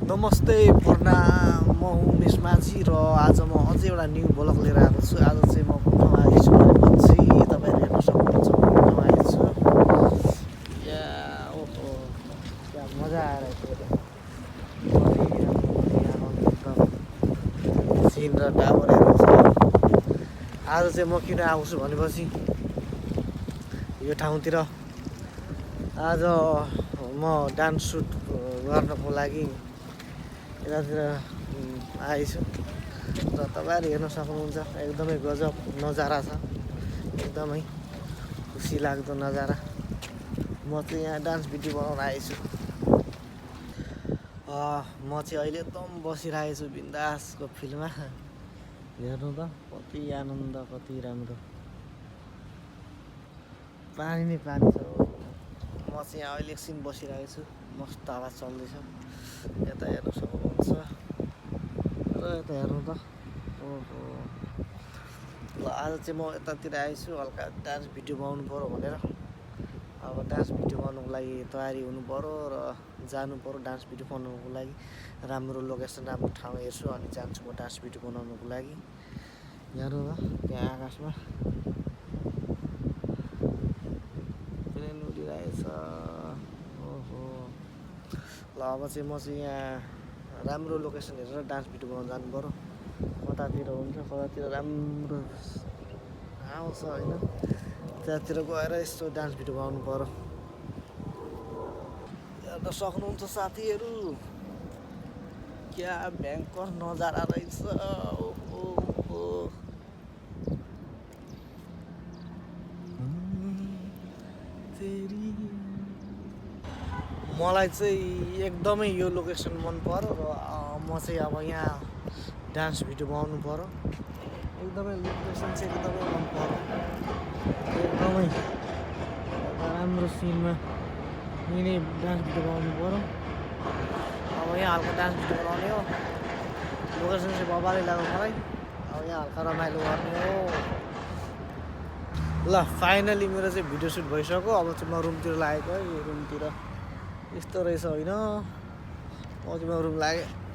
नमस्ते प्रणाम, म उमेश माझी र आज म अझै एउटा न्यू ब्लग लिएर आएको छु। आज चाहिँ म घुम्न आएको छु भनेपछि तपाईँहरू हेर्न सक्नुहुन्छ म घुम्न आएको छु। या ओहो क्या मजा आएर सिन र टावरहरू छ। आज चाहिँ म किन आउँछु भनेपछि यो ठाउँतिर आज म डान्स सुट गर्नको लागि यतातिर आएछु र तपाईँहरू हेर्न सक्नुहुन्छ एकदमै गजब नजारा छ, एकदमै खुसी लाग्दो नजारा। म चाहिँ यहाँ डान्स भिडियो बनाउन आएछु। म चाहिँ अहिले एकदम बसिरहेको छु बिन्दासको फिल्डमा। हेर्नु त कति आनन्द, कति राम्रो, पानी नै पानी छ। म चाहिँ यहाँ अहिले एकछिन बसिरहेको छु, मस्त हावा चल्दैछ। यता हेर्न सक्नुहुन्छ र यता हेर्नु त ओहो। ल आज चाहिँ म यतातिर आएछु हल्का डान्स भिडियो बनाउनु पऱ्यो भनेर। अब डान्स भिडियो बनाउनुको लागि तयारी हुनु पऱ्यो र जानु पऱ्यो डान्स भिडियो बनाउनुको लागि। राम्रो लोकेसन, राम्रो ठाउँ हेर्छु अनि जान्छु म डान्स भिडियो बनाउनुको लागि। हेर्नु त त्यहाँ आकाशमा प्लेन उडिरहेछ। ओहो। ल अब चाहिँ म चाहिँ यहाँ राम्रो लोकेसन हेरेर डान्स भिडियो बनाउनु जानु पऱ्यो। कतातिर हुन्छ, कतातिर राम्रो आउँछ होइन, त्यतातिर गएर यस्तो डान्स भिडियो बनाउनु पऱ्यो। हेर्न सक्नुहुन्छ साथीहरू क्या भयङ्कर नजारा रहेछ। ओहो। मलाई चाहिँ एकदमै यो लोकेसन मन पर्यो र म चाहिँ अब यहाँ डान्स भिडियो बनाउनु पर्यो। एकदमै लोकेसन चाहिँ एकदमै मन पर्यो, एकदमै राम्रो सिनमा यिनै डान्स भिडियो बनाउनु पर्यो। अब यहाँ हल्का डान्स भिडियो बनाउने हो, लोकेसन चाहिँ बबाले लाग्यो मलाई। अब यहाँ हल्का रमाइलो गर्ने हो। ल फाइनली मेरो चाहिँ भिडियो सुट भइसक्यो। अब चाहिँ म रुमतिर लागेको है। यो रुमतिर यस्तो रहेछ होइन, म चाहिँ रुम लागेँ।